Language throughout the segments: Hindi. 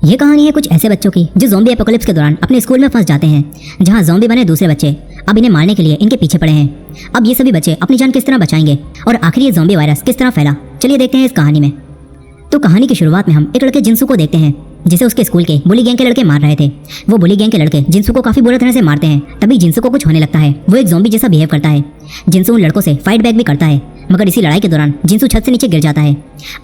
ये कहानी है कुछ ऐसे बच्चों की जो ज़ॉम्बी एपोकलिप्स के दौरान अपने स्कूल में फंस जाते हैं, जहां ज़ॉम्बी बने दूसरे बच्चे अब इन्हें मारने के लिए इनके पीछे पड़े हैं। अब ये सभी बच्चे अपनी जान किस तरह बचाएंगे और आखिर ये ज़ॉम्बी वायरस किस तरह फैला, चलिए देखते हैं इस कहानी में। तो कहानी की शुरुआत में हम एक लड़के जिंसू को देखते हैं, जिसे उसके स्कूल के बुली गैंग के लड़के मार रहे थे। वो बुली गैंग के लड़के जिंसू को काफी बुरी तरह से मारते हैं। तभी जिंसू को कुछ होने लगता है, वो एक ज़ॉम्बी जैसा बिहेव करता है। जिंसू उन लड़कों से फाइट बैक भी करता है, मगर इसी लड़ाई के दौरान जिंसू छत से नीचे गिर जाता है।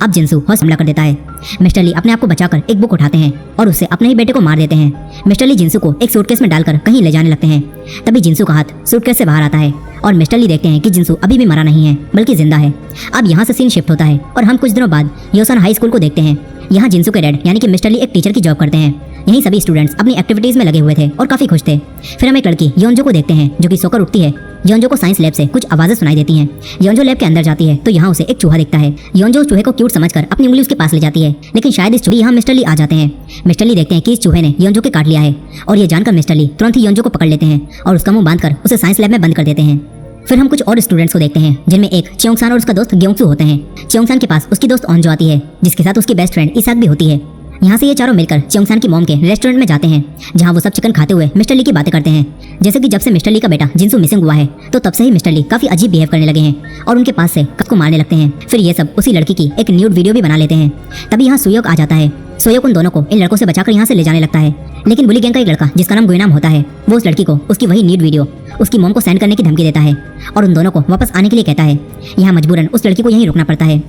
अब जिंसू हॉस्पिटल हमला कर देता है। मिस्टर ली अपने आप को बचाकर एक बुक उठाते हैं और उससे अपने ही बेटे को मार देते हैं। मिस्टर ली जिंसू को एक सूटकेस में डालकर कहीं ले जाने लगते हैं। तभी जिंसू का हाथ सूटकेस से बाहर आता है और मिस्टर ली देखते हैं कि जिंसू अभी भी मरा नहीं है बल्कि जिंदा है। अब यहाँ से सीन शिफ्ट होता है और हम कुछ दिनों बाद योसन हाई स्कूल को देखते हैं। यहाँ जिंसू के डैड यानी कि मिस्टर ली एक टीचर की जॉब करते हैं। यहीं सभी स्टूडेंट्स अपनी एक्टिविटीज में लगे हुए थे और काफी खुश थे। फिर हम एक लड़की योंजो को देखते हैं जो कि सोकर उठती है। योंजो को साइंस लैब से कुछ आवाजें सुनाई देती हैं। योंजो लैब के अंदर जाती है तो यहाँ उसे एक चूहा दिखता है। योंजो चूहे को क्यूट समझकर अपनी उंगली उसके पास ले जाती है, लेकिन शायद इस चूहे यहाँ मिस्टर ली आ जाते हैं। मिस्टर ली देखते हैं कि इस चूहे ने योंजो के काट लिया है और ये जानकर मिस्टर ली तुरंत ही योंजो को पकड़ लेते हैं और उसका मुंह बांधकर उसे साइंस लैब में बंद कर देते हैं। फिर हम कुछ और स्टूडेंट्स को देखते हैं, जिनमें एक चियोंगसान और उसका दोस्त ग्योंगसू होते हैं। चियोंगसान के पास उसकी दोस्त ओंजो आती है, जिसके साथ उसकी बेस्ट फ्रेंड इसाक भी होती है। यहाँ से ये चारों मिलकर चियोंगसान की मॉम के रेस्टोरेंट में जाते हैं, जहाँ वो सब चिकन खाते हुए मिस्टर ली की बातें करते हैं। जैसे कि जब से मिस्टर ली का बेटा जिंसू मिसिंग हुआ है तो तब से ही मिस्टर ली काफी अजीब बिहेव करने लगे हैं और उनके पास से कप को मारने लगते हैं। फिर ये सब उसी लड़की की एक न्यूड वीडियो भी बना लेते हैं। तभी यहाँ सुयोक आ जाता है। सुयोक उन दोनों को इन लड़कों से बचाकर यहाँ से ले जाने लगता है, लेकिन बुली गैंग का एक लड़का जिसका नाम गुइनाम होता है, वो उस लड़की को उसकी वही न्यूड वीडियो उसकी मॉम को सेंड करने की धमकी देता है और उन दोनों को वापस आने के लिए कहता है। यहाँ मजबूरन उस लड़की को यहीं रुकना पड़ता है।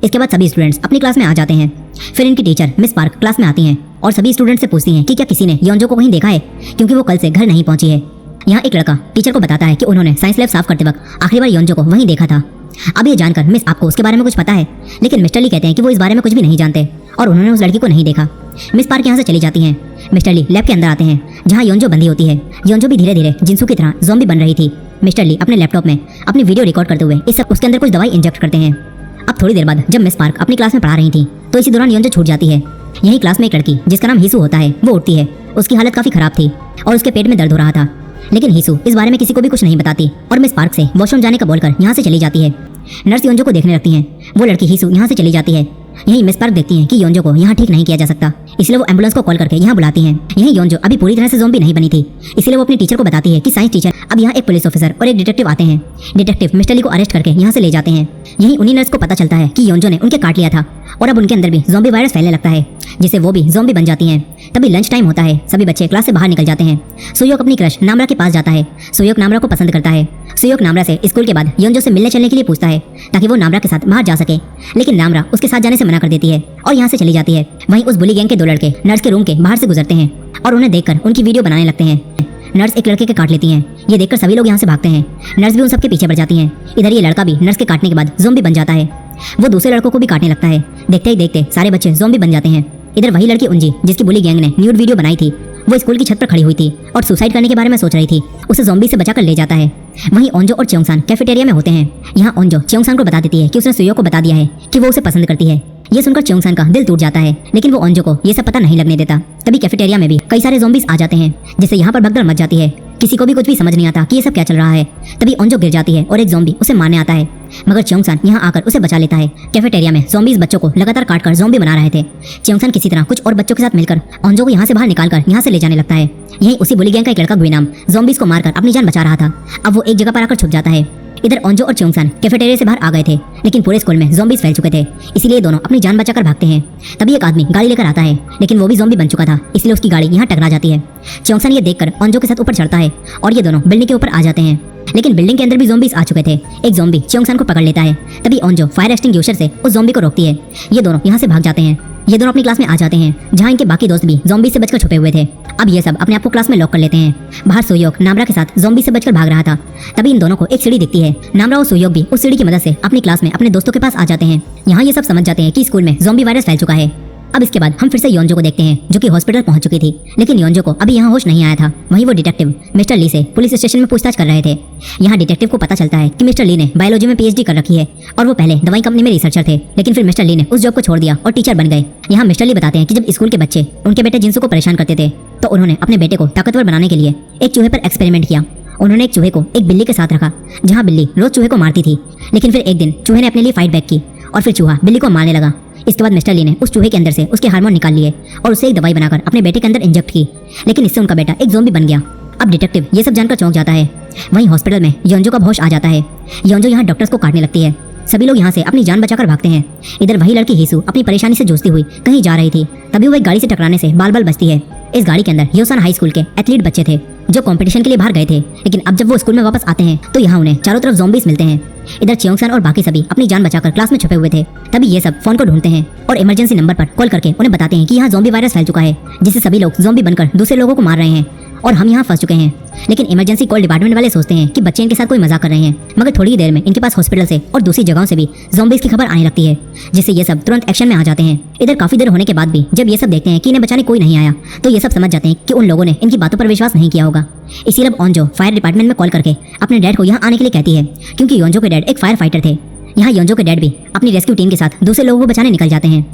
इसके बाद सभी स्टूडेंट्स अपनी क्लास में आ जाते हैं। फिर इनकी टीचर मिस पार्क क्लास में आती हैं और सभी स्टूडेंट्स से पूछती हैं कि क्या किसी ने योंजो को कहीं देखा है, क्योंकि वो कल से घर नहीं पहुंची है। यहाँ एक लड़का टीचर को बताता है कि उन्होंने साइंस लैब साफ करते वक्त आखिरी बार योंजो को वहीं देखा था। अब ये जानकर मिस आपको उसके बारे में कुछ पता है, लेकिन मिस्टर ली कहते हैं कि वो इस बारे में कुछ भी नहीं जानते और उन्होंने उस लड़की को नहीं देखा। मिस पार्क यहाँ से चली जाती हैं। मिस्टर ली लैब के अंदर आते हैं, जहाँ योंजो बंदी होती है। योंजो भी धीरे धीरे जिंसू की तरह ज़ॉम्बी बन रही थी। मिस्टर ली अपने लैपटॉप में अपनी वीडियो रिकॉर्ड करते हुए इस सब उसके अंदर कुछ दवाई इंजेक्ट करते हैं। अब थोड़ी देर बाद जब मिस पार्क अपनी क्लास में पढ़ा रही थी तो इसी दौरान योंजो छूट जाती है। यही क्लास में एक लड़की जिसका नाम हिसू होता है वो उठती है। उसकी हालत काफी खराब थी और उसके पेट में दर्द हो रहा था, लेकिन हिसू इस बारे में किसी को भी कुछ नहीं बताती और मिस पार्क से वॉशरूम जाने का बोलकर यहाँ से चली जाती है। नर्स योंजो को देखने लगती हैं। वो लड़की हिसू यहाँ से चली जाती है। यही मिस पार्क देखती हैं कि योंजो को यहाँ ठीक नहीं किया जा सकता, इसलिए वो एम्बुलेंस को कॉल करके यहाँ बुलाती हैं। यही योंजो अभी पूरी तरह से ज़ॉम्बी नहीं बनी थी, इसलिए वो अपनी टीचर को बताती है कि साइंस टीचर अब यहाँ एक पुलिस ऑफिसर और एक डिटेक्टिव आते हैं। डिटेक्टिव मिस्टर ली को अरेस्ट करके यहाँ से ले जाते हैं। यही उन्हीं नर्स को पता चलता है कि योंजो ने उनके काट लिया था और अब उनके अंदर भी ज़ॉम्बी वायरस फैलने लगता है, जिससे वो भी ज़ॉम्बी बन जाती हैं। तभी लंच टाइम होता है, सभी बच्चे क्लास से बाहर निकल जाते हैं। सुयोक अपनी क्रश नामरा के पास जाता है। सुयोक नामरा को पसंद करता है। सुयोक नामरा से स्कूल के बाद योंजो से मिलने चलने के लिए पूछता है ताकि वो नामरा के साथ बाहर जा सके, लेकिन नामरा उसके साथ जाने से मना कर देती है और यहाँ से चली जाती है। वहीं उस बुली गैंग के दो लड़के नर्स के रूम के बाहर से गुजरते हैं और उन्हें देखकर उनकी वीडियो बनाने लगते हैं। नर्स एक लड़के के काट लेती हैं। ये देखकर सभी लोग यहाँ से भागते हैं। नर्स भी उन सबके पीछे पड़ जाती हैं। इधर ये लड़का भी नर्स के काटने के बाद ज़ॉम्बी बन जाता है। वो दूसरे लड़कों को भी काटने लगता है। देखते ही देखते सारे बच्चे ज़ॉम्बी बन जाते हैं। इधर वही लड़की उंजी जिसकी बुली गैंग ने न्यूड वीडियो बनाई थी, वो स्कूल की छत पर खड़ी हुई थी और सुसाइड करने के बारे में सोच रही थी। उसे ज़ॉम्बी से बचाकर ले जाता है। वहीं ओंजो और चियोंगसान कैफेटेरिया में होते हैं। यहाँ ओंजो चियोंगसान को बता देती है कि उसने सुयो को बता दिया है कि वो उसे पसंद करती है। ये सुनकर चियोंगसान का दिल टूट जाता है, लेकिन वो ओंजो को ये सब पता नहीं लगने देता। तभी कैफेटेरिया में भी कई सारे ज़ॉम्बीज आ जाते हैं, जिससे यहाँ पर भगदड़ मच जाती है। किसी को भी कुछ भी समझ नहीं आता कि ये सब क्या चल रहा है। तभी ओंजो गिर जाती है और एक ज़ॉम्बी उसे मारने आता है, मगर चियोंगसान यहाँ आकर उसे बचा लेता है। कैफेटेरिया में ज़ॉम्बीज बच्चों को लगातार काटकर ज़ॉम्बी बना रहे थे। चियोंगसान किसी तरह कुछ और बच्चों के साथ मिलकर ओंजो को यहाँ से बाहर निकालकर यहाँ से ले जाने लगता है। यही उसी बुली गैंग का एक लड़का गुइनाम ज़ॉम्बीज को मारकर अपनी जान बचा रहा था। अब वो एक जगह पर आकर छुप जाता है। इधर ओंजो और चियोंगसान कैफेटेरिया से बाहर आ गए थे, लेकिन पूरे स्कूल में ज़ॉम्बीज फैल चुके थे, इसीलिए दोनों अपनी जान बचाकर भागते हैं। तभी एक आदमी गाड़ी लेकर आता है, लेकिन वो भी ज़ॉम्बी बन चुका था, इसलिए उसकी गाड़ी यहाँ टकरा जाती है। चियोंगसान ये देखकर ओंजो के साथ ऊपर चढ़ता है और ये दोनों बिल्डिंग के ऊपर आ जाते हैं, लेकिन बिल्डिंग के अंदर भी ज़ॉम्बीज आ चुके थे। एक ज़ॉम्बी चियोंगसान को पकड़ लेता है। तभी ओंजो फायर एक्सटिंग्विशर से उस ज़ॉम्बी को रोकती है। ये दोनों यहाँ से भाग जाते हैं। ये दोनों अपनी क्लास में आ जाते हैं, जहाँ इनके बाकी दोस्त भी ज़ॉम्बी से बचकर छुपे हुए थे। अब ये सब अपने आप को क्लास में लॉक कर लेते हैं। बाहर सुयोक नामरा के साथ ज़ॉम्बी से बचकर भाग रहा था। तभी इन दोनों को एक सीढ़ी दिखती है। नामरा और सुयोक भी उस सीढ़ी की मदद से अपनी क्लास में अपने दोस्तों के पास आ जाते हैं। यहाँ ये सब समझ जाते हैं कि स्कूल में ज़ॉम्बी वायरस फैल चुका है। अब इसके बाद हम फिर से योंजो को देखते हैं, जो कि हॉस्पिटल पहुंच चुकी थी, लेकिन योंजो को अभी यहाँ होश नहीं आया था। वहीं वो डिटेक्टिव मिस्टर ली से पुलिस स्टेशन में पूछताछ कर रहे थे। यहाँ डिटेक्टिव को पता चलता है कि मिस्टर ली ने बायोलॉजी में पीएचडी कर रखी है और वो पहले दवाई कंपनी में रिसर्चर थे, लेकिन फिर मिस्टर ली ने उस जॉब को छोड़ दिया और टीचर बन गए। यहाँ मिस्टर ली बताते हैं कि जब स्कूल के बच्चे उनके बेटे जिंसू को परेशान करते थे तो उन्होंने अपने बेटे को ताकतवर बनाने के लिए एक चूहे पर एक्सपेरिमेंट किया। उन्होंने एक चूहे को एक बिल्ली के साथ रखा, जहाँ बिल्ली रोज चूहे को मारती थी, लेकिन फिर एक दिन चूहे ने अपने लिए फाइट बैक की और फिर चूहा बिल्ली को मारने लगा। इसके बाद मिस्टर ली ने उस चूहे के अंदर से उसके हार्मोन निकाल लिए और उसे एक दवाई बनाकर अपने बेटे के अंदर इंजेक्ट की, लेकिन इससे उनका बेटा एक ज़ॉम्बी बन गया। अब डिटेक्टिव ये सब जानकर चौंक जाता है। वहीं हॉस्पिटल में योंजो का होश आ जाता है। योंजो यहाँ डॉक्टर्स को काटने लगती है। सभी लोग यहाँ से अपनी जान बचाकर भागते हैं। इधर वही लड़की हीसू अपनी परेशानी से जूझती हुई कहीं जा रही थी, तभी वो एक गाड़ी से टकराने से बाल बाल बचती है। इस गाड़ी के अंदर योसान हाई स्कूल के एथलीट बच्चे थे जो कंपटीशन के लिए बाहर गए थे, लेकिन अब जब वो स्कूल में वापस आते हैं तो यहाँ उन्हें चारों तरफ ज़ॉम्बीज मिलते हैं। इधर चियोंगसान और बाकी सभी अपनी जान बचाकर क्लास में छुपे हुए थे। तभी ये सब फोन को ढूंढते हैं और इमरजेंसी नंबर पर कॉल करके उन्हें बताते हैं कि यहाँ ज़ॉम्बी वायरस फैल चुका है, जिससे सभी लोग ज़ॉम्बी बनकर दूसरे लोगों को मार रहे हैं और हम यहाँ फंस चुके हैं। लेकिन इमरजेंसी कॉल डिपार्टमेंट वाले सोचते हैं कि बच्चे इनके साथ कोई मजाक कर रहे हैं, मगर थोड़ी ही देर में इनके पास हॉस्पिटल से और दूसरी जगहों से भी ज़ॉम्बीज की खबर आने लगती है, जिससे ये सब तुरंत एक्शन में आ जाते हैं। इधर काफी देर होने के बाद भी जब ये सब देखते हैं कि इन्हें बचाने कोई नहीं आया, तो ये सब समझ जाते हैं कि उन लोगों ने इनकी बातों पर विश्वास नहीं किया होगा। इसीलिए अब ओंजो फायर डिपार्टमेंट में कॉल करके अपने डैड को यहाँ आने के लिए कहती है, क्योंकि योंजो के डैड एक फायर फाइटर थे। यहाँ योंजो के डैड भी अपनी रेस्क्यू टीम के साथ दूसरे लोगों को बचाने निकल जाते हैं।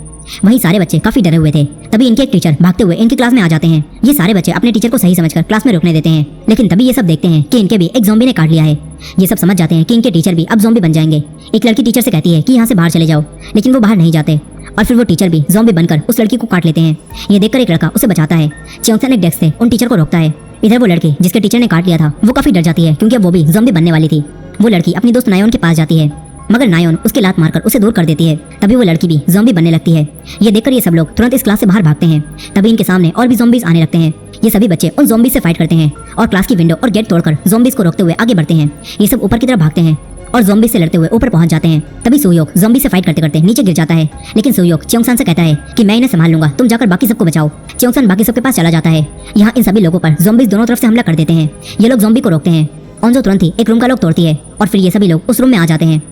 वहीं सारे बच्चे काफी डरे हुए थे। तभी इनके एक टीचर भागते हुए इनकी क्लास में आ जाते हैं। ये सारे बच्चे अपने टीचर को सही समझकर क्लास में रुकने देते हैं, लेकिन तभी ये सब देखते हैं कि इनके भी एक ज़ॉम्बी ने काट लिया है। ये सब समझ जाते हैं कि इनके टीचर भी अब ज़ॉम्बी बन जाएंगे। एक लड़की टीचर से कहती है कि यहाँ से बाहर चले जाओ, लेकिन वो बाहर नहीं जाते और फिर वो टीचर भी ज़ॉम्बी बनकर उस लड़की को काट लेते हैं। ये देखकर एक लड़का उसे बचाता है। चियोंगसान एक डेस्क से उन टीचर को रोकता है। इधर वो लड़की जिसके टीचर ने काट लिया था वो काफी डर जाती है, क्योंकि अब वो भी ज़ॉम्बी बनने वाली थी। वो लड़की अपनी दोस्त नायोन के पास जाती है, मगर नायोन उसके लात मारकर उसे दूर कर देती है। तभी वो लड़की भी ज़ॉम्बी बनने लगती है। ये देखकर ये सब लोग तुरंत इस क्लास से बाहर भागते हैं। तभी इनके सामने और भी ज़ॉम्बीज आने लगते हैं। ये सभी बच्चे उन ज़ॉम्बीज से फाइट करते हैं और क्लास की विंडो और गेट तोड़कर ज़ॉम्बीज को रोकते हुए आगे बढ़ते हैं। ये सब ऊपर की तरफ भागते हैं और ज़ॉम्बीज से लड़ते हुए ऊपर पहुंच जाते हैं। तभी सुयोक ज़ॉम्बी से फाइट करते करते नीचे गिर जाता है, लेकिन सुयोक चियोंगसान से कहता है कि मैं इन्हें संभाल लूंगा, तुम जाकर बाकी सबको बचाओ। चियोंगसान बाकी सबके पास चला जाता है। यहाँ इन सभी लोगों पर ज़ॉम्बीज दोनों तरफ से हमला कर देते हैं। ये लोग ज़ॉम्बी को रोकते हैं। ओंजो तुरंत ही एक रूम का लॉक तोड़ती है और फिर ये सभी लोग उस रूम में आ जाते हैं,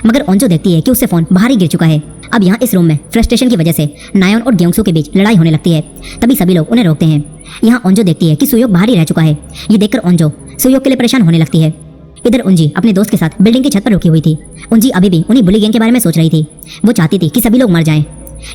मगर ओंजो देखती है कि उससे फोन बाहर ही गिर चुका है। अब यहाँ इस रूम में फ्रस्ट्रेशन की वजह से नायोन और ग्योंगसू के बीच लड़ाई होने लगती है। तभी सभी लोग उन्हें रोकते हैं। यहाँ ओंजो देखती है कि सुयोक बाहर ही रह चुका है। ये देखकर ओंजो सुयोक के लिए परेशान होने लगती है। इधर उंजी अपने दोस्त के साथ बिल्डिंग की छत पर रुकी हुई थी। उंजी अभी भी उन्हीं बुली गैंग के बारे में सोच रही थी। वो चाहती थी कि सभी लोग मर जाएं।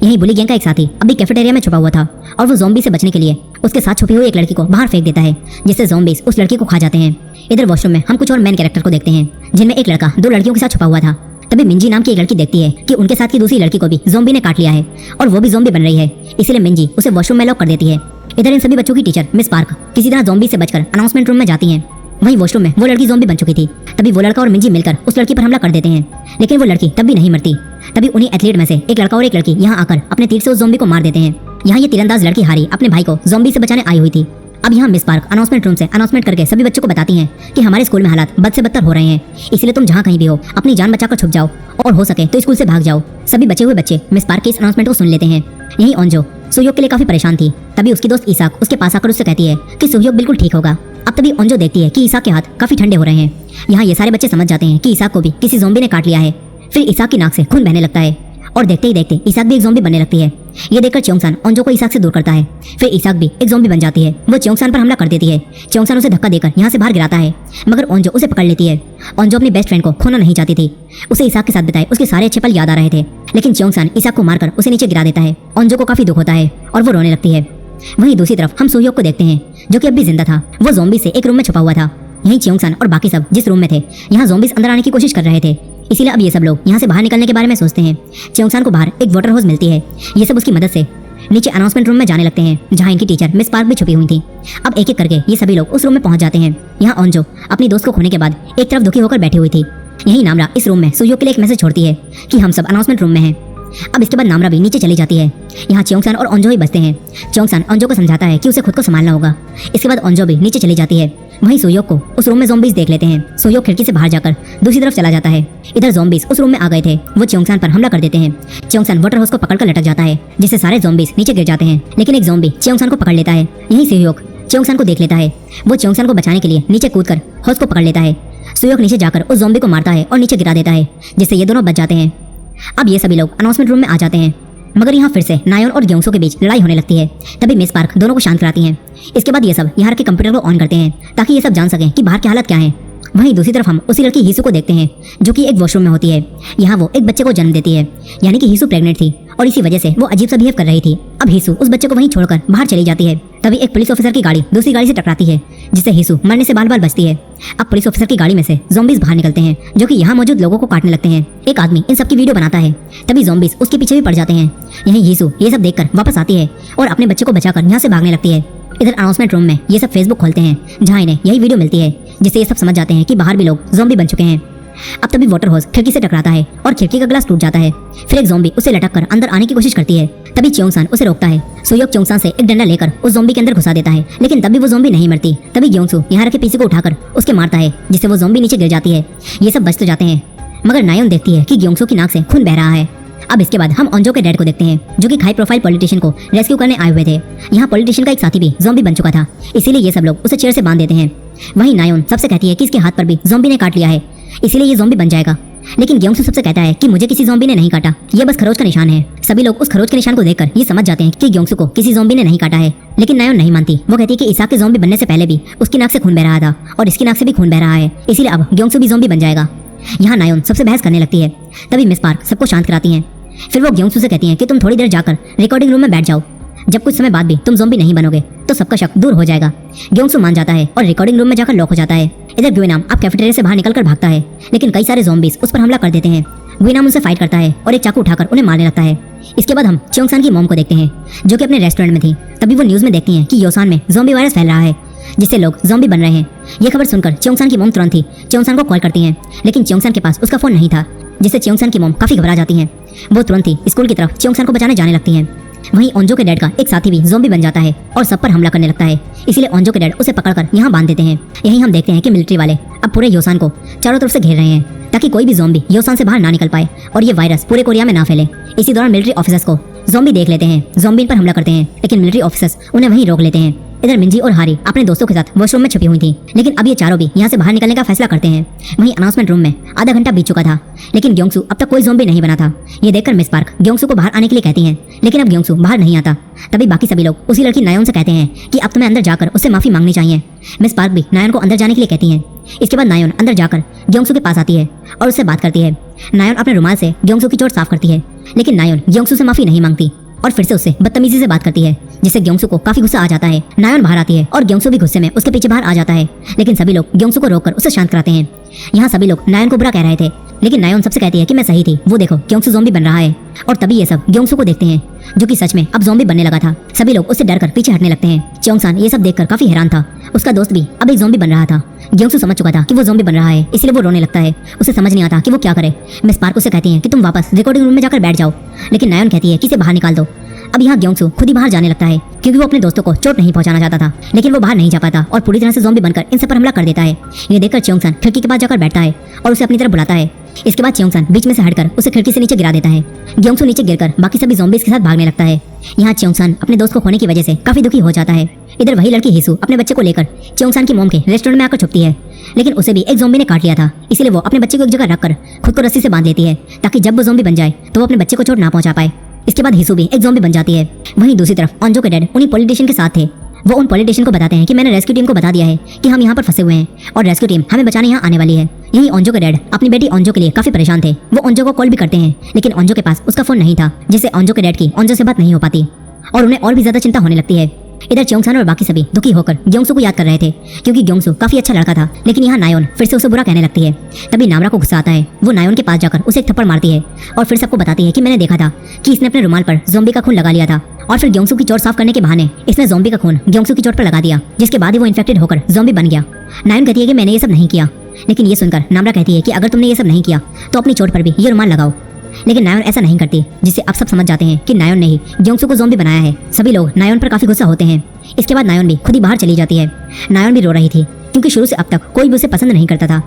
यहीं बुली गैंग का एक साथी अभी कैफेटेरिया में छुपा हुआ था और वो ज़ॉम्बी से बचने के लिए उसके साथ छुपी हुई एक लड़की को बाहर फेंक देता है, जिससे ज़ॉम्बीज उस लड़की को खा जाते हैं। इधर वॉशरूम में हम कुछ और मेन कैरेक्टर को देखते हैं, जिनमें एक लड़का दो लड़कियों के साथ छुपा हुआ था। तभी मिंजी नाम की एक लड़की देखती है कि उनके साथ की दूसरी लड़की को भी ज़ॉम्बी ने काट लिया है और वो भी ज़ॉम्बी बन रही है। इसीलिए मिंजी उसे वॉशरूम में लॉक कर देती है। इधर इन सभी बच्चों की टीचर मिस पार्क किसी तरह ज़ॉम्बी से बचकर अनाउंसमेंट रूम में जाती हैं। वहीं वॉशरूम में वो लड़की ज़ॉम्बी बन चुकी थी। तभी वो लड़का और मिंजी मिलकर उस लड़की पर हमला कर देते हैं, लेकिन वो लड़की तब भी नहीं मरती। तभी उन्हीं एथलीट में से एक लड़का और एक लड़की यहाँ आकर अपने तीर से उस ज़ॉम्बी को मार देते हैं। यहाँ ये तीरंदाज लड़की हारी अपने भाई को ज़ॉम्बी से बचाने आई हुई थी। अब यहाँ मिस पार्क अनाउंसमेंट रूम से अनाउंसमेंट करके सभी बच्चों को बताती हैं कि हमारे स्कूल में हालात बद से बदतर हो रहे हैं, इसलिए तुम जहाँ कहीं भी हो अपनी जान बचाकर छुप जाओ और हो सके तो स्कूल से भाग जाओ। सभी बचे हुए बच्चे मिस पार्क के इस अनाउंसमेंट को सुन लेते हैं। यही ओंजो सुयोक के लिए काफी परेशान थी। तभी उसकी दोस्त ईसाक उसके पास आकर उससे कहती है कि सुयोक बिल्कुल ठीक होगा। अब तभी ओंजो देखती है कि ईसाक के हाथ काफी ठंडे हो रहे हैं। यहाँ ये सारे बच्चे समझ जाते हैं कि ईसाक को भी किसी ज़ॉम्बी ने काट लिया है। फिर ईसाक की नाक से खून बहने लगता है और देखते ही देखते ईसाक भी एक ज़ॉम्बी बनने लगती है। ये देखकर चियोंगसान ओंजो को ईसाक से दूर करता है। फिर ईसाक भी एक ज़ॉम्बी बन जाती है। वो चियोंगसान पर हमला कर देती है। चियोंगसान उसे धक्का देकर यहाँ से बाहर गिराता है, मगर ओंजो उसे पकड़ लेती है। ओंजो अपनी बेस्ट फ्रेंड को खोना नहीं चाहती थी। उसे ईसाक के साथ बिताए उसके सारे अच्छे पल याद आ रहे थे, लेकिन चियोंगसान ईसाक को मारकर उसे नीचे गिरा देता है। ओंजो को काफी दुख होता है और वो रोने लगती है। वहीं दूसरी तरफ हम सुयोक को देखते हैं, जो कि अब भी जिंदा था। वो ज़ॉम्बी से एक रूम में छुपा हुआ था। यहीं चियोंगसान और बाकी सब जिस रूम में थे, यहाँ ज़ॉम्बीज अंदर आने की कोशिश कर रहे थे। इसीलिए अब ये सब लोग यहाँ से बाहर निकलने के बारे में सोचते हैं। चियोंगसान को बाहर एक वाटर होज मिलती है। ये सब उसकी मदद से नीचे अनाउंसमेंट रूम में जाने लगते हैं, जहाँ इनकी टीचर मिस पार्क भी छुपी हुई थी। अब एक एक करके ये सभी लोग उस रूम में पहुंच जाते हैं। यहाँ ओंजो अपनी दोस्त को खोने के बाद एक तरफ दुखी होकर बैठी हुई थी। यही नामरा इस रूम में सुयोक के लिए एक मैसेज छोड़ती है कि हम सब अनाउंसमेंट रूम में हैं। अब इसके बाद नामरा भी नीचे चली जाती है। यहाँ चियोंगसान और ओंजो ही बचते हैं। चियोंगसान ओंजो को समझाता है कि उसे खुद को संभालना होगा। इसके बाद ओंजो भी नीचे चली जाती है। वहीं सुयोक को उस रूम में ज़ॉम्बीज देख लेते हैं। सुयोक खिड़की से बाहर जाकर दूसरी तरफ चला जाता है। इधर ज़ॉम्बीज उस रूम में आ गए थे। वो चियोंगसान पर हमला कर देते हैं। चियोंगसान वाटर होज को पकड़कर लटक जाता है, जिससे सारे ज़ॉम्बीज नीचे गिर जाते हैं, लेकिन एक ज़ॉम्बी चियोंगसान को पकड़ लेता है। यही सुयोक चियोंगसान को देख लेता है। वो चियोंगसान को बचाने के लिए नीचे कूदकर होज को पकड़ लेता है। सुयोक नीचे जाकर उस ज़ॉम्बी को मारता है और नीचे गिरा देता है, जिससे ये दोनों बच जाते हैं। अब ये सभी लोग अनाउंसमेंट रूम में आ जाते हैं, मगर यहाँ फिर से नायोन और ग्योंगसू के बीच लड़ाई होने लगती है। तभी मिस पार्क दोनों को शांत कराती हैं। इसके बाद ये सब यहाँ के कंप्यूटर को ऑन करते हैं, ताकि ये सब जान सकें कि बाहर की हालत क्या है। वहीं दूसरी तरफ हम उसी लड़की हीसू को देखते हैं, जो कि एक वॉशरूम में होती है। यहाँ वो एक बच्चे को जन्म देती है, यानी कि हीसू प्रेग्नेंट थी और इसी वजह से वो अजीब सा बिहेव कर रही थी। अब हीसू उस बच्चे को वहीं छोड़कर बाहर चली जाती है। तभी एक पुलिस ऑफिसर की गाड़ी दूसरी गाड़ी से टकराती है, जिससे हिसू मरने से बाल बाल बचती है। अब पुलिस ऑफिसर की गाड़ी में से ज़ॉम्बीज बाहर निकलते हैं, जो कि यहाँ मौजूद लोगों को काटने लगते हैं। एक आदमी इन सब की वीडियो बनाता है, तभी ज़ॉम्बीज उसके पीछे भी पड़ जाते हैं। यहीं हिसू ये सब देखकर वापस आती है और अपने बच्चे को बचाकर यहाँ से भागने लगती है। इधर अनाउंसमेंट रूम में ये सब फेसबुक खोलते हैं, जहाँ इन्हें यही वीडियो मिलती है, जिससे ये सब समझ जाते हैं कि बाहर भी लोग ज़ॉम्बी बन चुके हैं। अब तभी वाटर होज खिड़की से टकराता है और खिड़की का ग्लास टूट जाता है। फिर एक ज़ॉम्बी उसे लटक कर अंदर आने की कोशिश करती है, तभी च्योंगसान उसे रोकता है। सुयोक च्योंगसान से एक डंडा लेकर उस ज़ॉम्बी के अंदर घुसा देता है, लेकिन तभी वो ज़ॉम्बी नहीं मरती। तभी ग्योंगसू यहाँ रखे पीछे को उठाकर उसके मारता है, जिससे वो ज़ॉम्बी नीचे गिर जाती है। ये सब बच तो जाते हैं, मगर नायोन देखती है कि ग्योंगसू की नाक से खून बह रहा है। अब इसके बाद हम ओंजो के डैड को देखते हैं, जो कि हाई प्रोफाइल पॉलिटिशियन को रेस्क्यू करने आए हुए थे। यहाँ पॉलिटिशियन का एक साथी भी ज़ॉम्बी बन चुका था, इसीलिए ये सब लोग उसे चेयर से बांध देते हैं। वहीं नायोन सबसे कहती है कि इसके हाथ पर भी ज़ॉम्बी ने काट लिया है, इसीलिए ये ज़ॉम्बी बन जाएगा। लेकिन ग्योंगसू सबसे कहता है कि मुझे किसी ज़ॉम्बी ने नहीं काटा, ये बस खरोच का निशान है। सभी लोग उस खरोच के निशान को देखकर ये समझ जाते हैं कि ग्योंगसू को किसी ज़ॉम्बी ने नहीं काटा है। लेकिन नायोन नहीं मानती। वो कहती है कि इसाक के ज़ॉम्बी बनने से पहले भी उसकी नाक से खून बह रहा था और इसकी नाक से भी खून बह रहा है, इसीलिए अब ग्योंगसू भी ज़ॉम्बी बन जाएगा। यहाँ नायोन सबसे बहस करने लगती है, तभी मिस पार्क सबको शांत कराती हैं। फिर वो ग्योंगसू से कहती हैं कि तुम थोड़ी देर जाकर रिकॉर्डिंग रूम में बैठ जाओ, जब कुछ समय बाद भी तुम ज़ॉम्बी नहीं बनोगे तो सबका शक दूर हो जाएगा। ग्योंगसू मान जाता है और रिकॉर्डिंग रूम में जाकर लॉक हो जाता है। इधर ग्वेनाम अब कैफेटेरिया से बाहर निकलकर भागता है, लेकिन कई सारे ज़ॉम्बीज उस पर हमला कर देते हैं। ग्वेनाम उनसे फाइट करता है और एक चाकू उठाकर उन्हें मारने लगता है। इसके बाद हम च्योंगसान की मॉम को देखते हैं, जो कि अपने रेस्टोरेंट में थी। तभी वो न्यूज़ में देखती हैं कि योसान में ज़ॉम्बी वायरस फैल रहा है, जिससे लोग ज़ॉम्बी बन रहे हैं। ये खबर सुनकर च्योंगसान की मॉम तुरंत ही च्योंगसान को कॉल करती हैं, लेकिन च्योंगसान के पास उसका फ़ोन नहीं था, जिससे च्योंगसान की मॉम काफ़ी घबरा जाती हैं। वो तुरंत ही स्कूल की तरफ च्योंगसान को बचाने जाने लगती हैं। वहीं ओंजो के डैड का एक साथी भी ज़ॉम्बी बन जाता है और सब पर हमला करने लगता है, इसलिए ओंजो के डैड उसे पकड़कर यहाँ बांध देते हैं। यहीं हम देखते हैं कि मिलिट्री वाले अब पूरे योसान को चारों तरफ से घेर रहे हैं, ताकि कोई भी ज़ॉम्बी योसान से बाहर ना निकल पाए और ये वायरस पूरे कोरिया में ना फैले। इसी दौरान मिलिट्री ऑफिसर्स को ज़ॉम्बी देख लेते हैं, ज़ॉम्बी इन पर हमला करते हैं, लेकिन मिलिट्री ऑफिसर्स उन्हें वहीं रोक लेते हैं। इधर मिंजी और हारी अपने दोस्तों के साथ वॉशरूम में छुपी हुई थी, लेकिन अब ये चारों भी यहाँ से बाहर निकलने का फैसला करते हैं। वहीं अनाउंसमेंट रूम में आधा घंटा बीत चुका था, लेकिन ग्योंगसू अब तक कोई ज़ॉम्बी नहीं बना था। ये देखकर मिस पार्क ग्योंगसू को बाहर आने के लिए कहती हैं, लेकिन अब ग्योंगसू बाहर नहीं आता। तभी बाकी सभी लोग उसी लड़की नायोन से कहते हैं कि अब तुम्हें अंदर जाकर उससे माफी मांगनी चाहिए। मिस पार्क भी नायोन को अंदर जाने के लिए कहती हैं। इसके बाद नायोन अंदर जाकर ग्योंगसू के पास आती है और उससे बात करती है। नायोन अपने रुमाल से ग्योंगसू की चोट साफ करती है, लेकिन नायोन ग्योंगसू से माफी नहीं मांगती और फिर से उससे बदतमीजी से बात करती है, जिससे ग्योंगसू को काफी गुस्सा आ जाता है। नायोन बाहर आती है और ग्योंगसू भी गुस्से में उसके पीछे बाहर आ जाता है, लेकिन सभी लोग ग्योंगसू को रोककर उसे शांत कराते हैं। यहाँ सभी लोग नायोन को बुरा कह रहे थे, लेकिन नायोन सबसे कहती है कि मैं सही थी, वो देखो ग्योंगसू ज़ॉम्बी बन रहा है। और तभी ये सब ग्योंगसू को देखते हैं, जो कि सच में अब ज़ॉम्बी बनने लगा था। सभी लोग उससे डरकर पीछे हटने लगते हैं। च्योंगसान ये सब देखकर काफी हैरान था। उसका दोस्त भी अब एक ज़ॉम्बी बन रहा था। ग्योंगसू समझ चुका था कि वो ज़ॉम्बी बन रहा है, इसलिए वो रोने लगता है। उसे समझ नहीं आता कि वो क्या करे। मिस पार्क उसे कहती है कि तुम वापस रिकॉर्डिंग रूम में जाकर बैठ जाओ, लेकिन नायोन कहती है कि इसे बाहर निकाल दो। अब यहाँ ग्योंगसू खुद ही बाहर जाने लगता है, क्योंकि वो अपने दोस्तों को चोट नहीं पहुंचाना चाहता था, लेकिन वो बाहर नहीं जा पाता और पूरी तरह से ज़ॉम्बी बनकर इन सब पर हमला कर देता है। ये देखकर च्योंगसान खिड़की के पास जाकर बैठता है और उसे अपनी तरफ बुलाता है। इसके बाद च्योंगसान बीच में से हटकर उसे खिड़की से नीचे गिरा देता है। ग्योंगसू नीचे गिरकर बाकी सभी ज़ॉम्बीज के साथ भागने लगता है। यहाँ च्योंगसान अपने दोस्त को खोने की वजह से काफी दुखी हो जाता है। इधर वही लड़की हिसू अपने बच्चे को लेकर च्योंगसान की मॉम के रेस्टोरेंट में आकर छुपती है, लेकिन उसे भी एक ज़ॉम्बी ने काट लिया था, इसलिए वो अपने बच्चे को एक जगह रखकर खुद को रस्सी से बांध लेती है, ताकि जब वो ज़ॉम्बी बन जाए तो वो अपने बच्चे को चोट ना पहुंचा पाए। इसके बाद हिसू भी एक ज़ॉम्बी बन जाती है। वहीं दूसरी तरफ ओंजो के डैड उन्हीं पॉलिटिशियन के साथ थे। वो उन पॉलिटिशियन को बताते हैं कि मैंने रेस्क्यू टीम को बता दिया है कि हम यहाँ पर फंसे हुए हैं और रेस्क्यू टीम हमें बचाने यहाँ आने वाली है। यही ओंजो के डैड अपनी बेटी ओंजो के लिए काफी परेशान थे। वो ओंजो को कॉल भी करते हैं, लेकिन ओंजो के पास उसका फोन नहीं था, जिससे ओंजो के डैड की ओंजो से बात नहीं हो पाती और उन्हें और भी ज्यादा चिंता होने लगती है। इधर च्योंगसान और बाकी सभी दुखी होकर ग्योंगसू को याद कर रहे थे, क्योंकि ग्योंगसू काफी अच्छा लड़का था, लेकिन यहाँ नायोन फिर से उसे बुरा कहने लगती है। तभी नामरा को गुस्सा आता है। वो नायोन के पास जाकर उसे एक थप्पड़ मारती है और फिर सबको बताती है कि मैंने देखा था कि इसने अपने रुमाल पर ज़ॉम्बी का खून लगा लिया था और फिर ग्योंगसू की चोट साफ करने के बहाने इसने ज़ॉम्बी का खून ग्योंगसू की चोट पर लगा दिया, जिसके बाद ही वो इन्फेक्टेड होकर ज़ॉम्बी बन गया। नायोन कहती है कि मैंने ये सब नहीं किया, लेकिन ये सुनकर नामरा कहती है कि अगर तुमने ये सब नहीं किया तो अपनी चोट पर भी ये रुमाल लगाओ, लेकिन नायोन ऐसा नहीं करती, जिससे अब सब समझ जाते हैं कि नायोन ने ही ग्योंगसू को ज़ॉम्बी बनाया है। सभी लोग नायोन पर काफी गुस्सा होते हैं। इसके बाद नायोन भी खुद ही बाहर चली जाती है। नायोन भी रो रही थी, क्योंकि शुरू से अब तक कोई भी उसे पसंद नहीं करता था।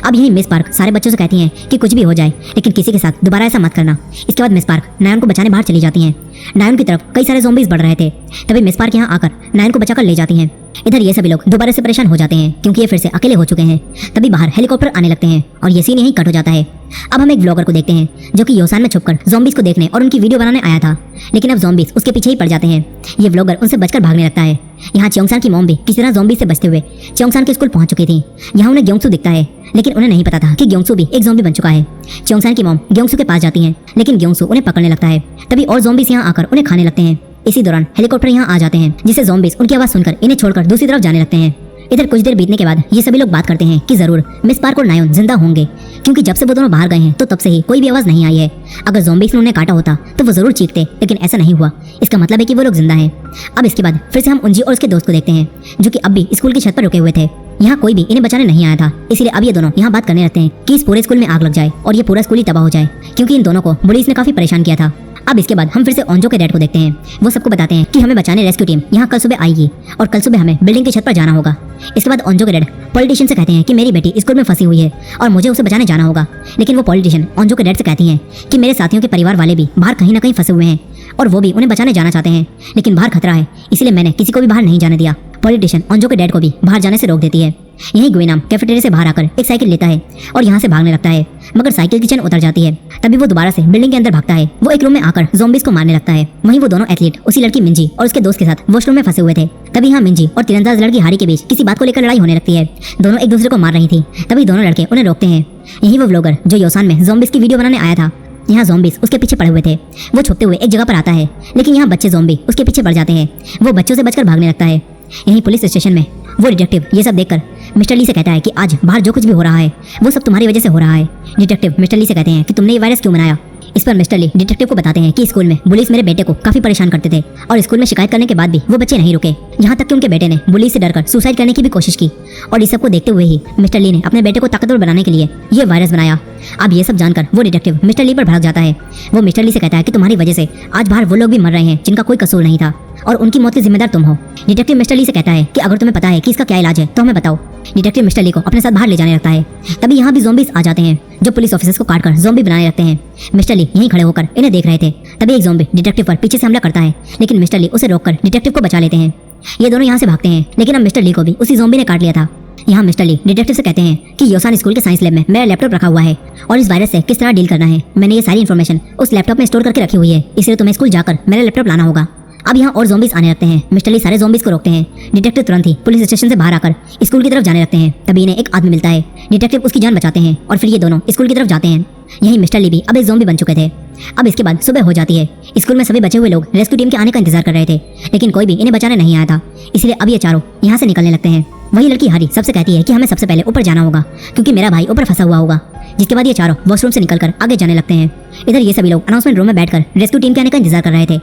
अब यही मिस पार्क सारे बच्चों से कहती हैं कि कुछ भी हो जाए, लेकिन किसी के साथ दोबारा ऐसा मत करना। इसके बाद मिस पार्क नायोन को बचाने बाहर चली जाती हैं। नायोन की तरफ कई सारे ज़ॉम्बीज बढ़ रहे थे, तभी मिस पार्क यहाँ आकर नायोन को बचाकर ले जाती हैं। इधर ये सभी लोग दोबारा से परेशान हो जाते हैं, क्योंकि ये फिर से अकेले हो चुके हैं। तभी बाहर हेलीकॉप्टर आने लगते हैं और ये सीन यहीं कट हो जाता है। अब हम एक व्लॉगर को देखते हैं, जो कि योसान में छुपकर ज़ॉम्बीज को देखने और उनकी वीडियो बनाने आया था, लेकिन अब ज़ॉम्बीज उसके पीछे ही पड़ जाते हैं। ये व्लॉगर उनसे बचकर भागने लगता है। यहाँ च्योंगसान की मॉम भी किसी तरह ज़ॉम्बी से बचते हुए च्योंगसान के स्कूल पहुंच चुकी थी। यहाँ उन्हें ग्योंगसू दिखता है, लेकिन उन्हें नहीं पता था कि ग्योंगसू भी एक ज़ॉम्बी बन चुका है। च्योंगसान की मॉम ग्योंगसू के पास जाती हैं, लेकिन ग्योंगसू उन्हें पकड़ने लगता है। तभी और ज़ॉम्बीज यहाँ आकर उन्हें खाने लगते हैं। इसी दौरान हेलीकॉप्टर यहाँ आ जाते हैं, जिससे ज़ॉम्बीज उनकी आवाज सुनकर इन्हें छोड़कर दूसरी तरफ जाने लगते हैं। इधर कुछ देर बीतने के बाद ये सभी लोग बात करते हैं कि जरूर मिस पार्क और नायोन जिंदा होंगे, क्योंकि जब से वो दोनों बाहर गए हैं तो तब से ही कोई भी आवाज नहीं आई है। अगर ज़ॉम्बीज ने उन्हें काटा होता तो वो जरूर चीखते, लेकिन ऐसा नहीं हुआ। इसका मतलब है कि वो लोग जिंदा हैं। अब इसके बाद फिर से हम उंजी और उसके दोस्त को देखते हैं, जो कि अब भी स्कूल की छत पर रुके हुए थे। यहाँ कोई भी इन्हें बचाने नहीं आया था, इसलिए अब ये दोनों यहाँ बात करने लगते हैं कि इस पूरे स्कूल में आग लग जाए और ये पूरा स्कूल ही तबाह हो जाए, क्योंकि इन दोनों को पुलिस ने काफी परेशान किया था। अब इसके बाद हम फिर से ओंजो के डैड को देखते हैं। वो सबको बताते हैं कि हमें बचाने रेस्क्यू टीम यहाँ कल सुबह आएगी और कल सुबह हमें बिल्डिंग की छत पर जाना होगा। इसके बाद ओंजो के डैड पॉलिटिशियन से कहते हैं कि मेरी बेटी स्कूल में फंसी हुई है और मुझे उसे बचाने जाना होगा। लेकिन वो पॉलिटिशियन ओंजो के डैड से कहती हैं कि मेरे साथियों के परिवार वाले भी बाहर कहीं ना कहीं फंसे हुए हैं और वो भी उन्हें बचाने जाना चाहते हैं, लेकिन बाहर खतरा है, इसलिए मैंने किसी को भी बाहर नहीं जाने दिया। पॉलिटिशियन ओंजो के डैड को भी बाहर जाने से रोक देती है। यही गुइनाम कैफेटेरिया से बाहर आकर एक साइकिल लेता है और यहाँ से भागने लगता है, मगर साइकिल की चेन उतर जाती है। तभी वो दोबारा से बिल्डिंग के अंदर भागता है। वो एक रूम में आकर ज़ॉम्बीज को मारने लगता है। वहीं वो दोनों एथलीट उसी लड़की मिंजी और उसके दोस्त के साथ वॉशरूम में फंसे हुए थे। तभी यहाँ मिंजी और तीरंदाज लड़की हारी के बीच किसी बात को लेकर लड़ाई होने लगती है। दोनों एक दूसरे को मार रही थी। तभी दोनों लड़के उन्हें रोकते हैं। यही वो व्लॉगर जो योसान में ज़ॉम्बीज की वीडियो बनाने आया था। यहाँ ज़ॉम्बीज उसके पीछे पड़े हुए थे। वो छुपते हुए एक जगह पर आता है, लेकिन यहाँ बच्चे ज़ॉम्बी उसके पीछे पड़ जाते हैं। वो बच्चों से बचकर भागने लगता है। यहीं पुलिस स्टेशन में वो डिटेक्टिव ये सब देखकर मिस्टर ली से कहता है कि आज बाहर जो कुछ भी हो रहा है वो सब तुम्हारी वजह से हो रहा है। डिटेक्टिव मिस्टर ली से कहते हैं कि तुमने ये वायरस क्यों बनाया। इस पर मिस्टर ली डिटेक्टिव को बताते हैं कि स्कूल में बुलीज मेरे बेटे को काफी परेशान करते थे और स्कूल में शिकायत करने के बाद भी वो बच्चे नहीं रुके, यहाँ तक कि उनके बेटे ने बुली से डरकर सुसाइड करने की भी कोशिश की। और इस सब को देखते हुए ही मिस्टर ली ने अपने बेटे को ताकतवर बनाने के लिए ये वायरस बनाया। अब ये सब जानकर वो डिटेक्टिव मिस्टर ली पर भड़क जाता है। वो मिस्टर ली से कहता है कि तुम्हारी वजह से आज बाहर वो लोग भी मर रहे हैं जिनका कोई कसूर नहीं था और उनकी मौत के जिम्मेदार तुम हो। डिटेक्टिव मिस्टर ली से कहता है कि अगर तुम्हें पता है कि इसका क्या इलाज है तो हमें बताओ। डिटेक्टिव मिस्टर ली को अपने साथ बाहर ले जाने लगता है। तभी यहाँ भी ज़ॉम्बीज आ जाते हैं जो पुलिस ऑफिसर्स को काटकर ज़ॉम्बी बनाने लगते हैं। मिस्टर ली यहीं खड़े होकर इन्हें देख रहे थे। तभी एक ज़ॉम्बी डिटेक्टिव पर पीछे से हमला करता है, लेकिन मिस्टर ली उसे रोककर डिटेक्टिव को बचा लेते हैं। ये दोनों यहाँ से भागते हैं, लेकिन अब मिस्टर ली को भी उसी ज़ॉम्बी ने काट लिया था। यहाँ मिस्टर ली डिटेक्टिव से कहते हैं कि योसान स्कूल के साइंस लैब में मेरा लैपटॉप रखा हुआ है और इस वायरस से किस तरह डील करना है मैंने ये सारी इन्फॉर्मेशन उस लैपटॉप में स्टोर करके रखी हुई है, इसलिए तुम्हें स्कूल जाकर मेरा लैपटॉप लाना होगा। अब यहाँ और ज़ॉम्बीज आने लगते हैं। मिस्टर ली सारे ज़ॉम्बीज को रोकते हैं। डिटेक्टिव तुरंत ही पुलिस स्टेशन से बाहर आकर स्कूल की तरफ जाने लगते हैं। तभी इन्हें एक आदमी मिलता है। डिटेक्टिव उसकी जान बचाते हैं और फिर ये दोनों स्कूल की तरफ जाते हैं। यही मिस्टर ली भी अब एक ज़ॉम्बी बन चुके थे। अब इसके बाद सुबह हो जाती है। स्कूल में सभी बचे हुए लोग रेस्क्यू टीम के आने का इंतजार कर रहे थे, लेकिन कोई भी इन्हें बचाने नहीं आया था, इसलिए अब ये चारों यहाँ से निकलने लगते हैं। वही लड़की हरी सबसे कहती है कि हमें सबसे पहले ऊपर जाना होगा क्योंकि मेरा भाई ऊपर फंसा हुआ होगा। जिसके बाद ये चारों वॉशरूम से निकलकर आगे जाने लगते हैं। इधर ये सभी लोग अनाउंसमेंट रूम में बैठकर रेस्क्यू टीम के आने का इंतजार कर रहे थे,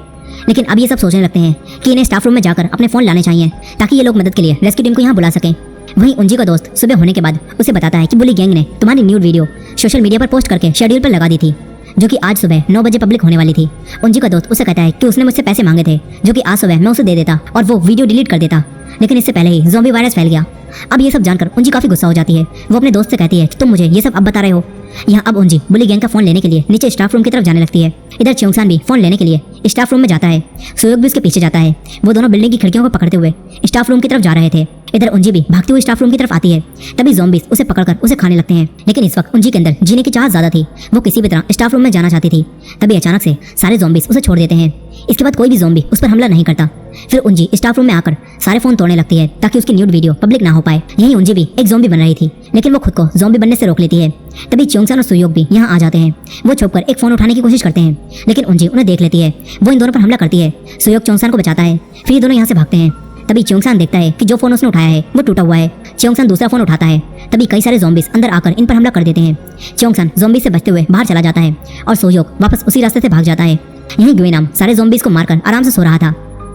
लेकिन अब ये सब सोचने लगते हैं कि इन्हें स्टाफ रूम में जाकर अपने फोन लाने चाहिए ताकि ये लोग मदद के लिए रेस्क्यू टीम को यहाँ बुला सकें। वहीं उंजी का दोस्त सुबह होने के बाद उसे बताता है कि बुली गैंग ने तुम्हारी न्यूड वीडियो सोशल मीडिया पर पोस्ट करके शेड्यूल पर लगा दी थी, जो कि आज सुबह 9 बजे पब्लिक होने वाली थी। उंजी का दोस्त उसे कहता है कि उसने मुझसे पैसे मांगे थे जो कि आज सुबह मैं उसे दे देता और वो वीडियो डिलीट कर देता, लेकिन इससे पहले ही ज़ॉम्बी वायरस फैल गया। अब ये सब जानकर उंजी काफी गुस्सा हो जाती है। वो अपने दोस्त से कहती है कि तुम मुझे ये सब अब बता रहे हो। यहाँ अब उंजी बुली गैंग का फोन लेने के लिए नीचे स्टाफ रूम की तरफ जाने लगती है। इधर च्योंगसान भी फोन लेने के लिए स्टाफ रूम में जाता है। सुयोग भी उसके पीछे जाता है। वो दोनों बिल्डिंग की खिड़कियों को पकड़ते हुए स्टाफ रूम की तरफ जा रहे थे। इधर उंजी भी भागती हुई स्टाफ रूम की तरफ आती है। तभी ज़ॉम्बीज उसे पकड़कर उसे खाने लगते हैं, लेकिन इस वक्त उंजी के अंदर जीने की चाहत ज्यादा थी। वो किसी भी तरह स्टाफ रूम में जाना चाहती थी। तभी अचानक से सारे ज़ॉम्बीज उसे छोड़ देते हैं। इसके बाद कोई भी ज़ॉम्बी उस पर हमला नहीं करता। फिर उंजी स्टाफ रूम में आकर सारे फोन तोड़ने लगती है ताकि उसकी न्यूड वीडियो पब्लिक ना हो पाए। यही उंजी भी एक ज़ॉम्बी बन रही थी, लेकिन वो खुद को ज़ॉम्बी बनने से रोक लेती है। तभी च्योंगसान और सुयोग भी यहाँ आ जाते हैं। वो छुपकर एक फोन उठाने की कोशिश करते हैं, लेकिन उंजी उन्हें देख लेती है। वो इन दोनों पर हमला करती है। सुयोग च्योंगसान को बचाता है। फिर ये दोनों यहाँ से भागते हैं। तभी च्योंगसान देखता है कि जो फोन उसने उठाया है वो टूटा हुआ है। च्योंगसान दूसरा फोन उठाता है। तभी कई सारे ज़ॉम्बीज अंदर आकर इन पर हमला कर देते हैं। च्योंगसान ज़ॉम्बी से बचते हुए बाहर चला जाता है और सुयोग वापस उसी रास्ते से भाग जाता है। यहीं गुइनाम सारे ज़ॉम्बीज को मारकर आराम से सो रहा था।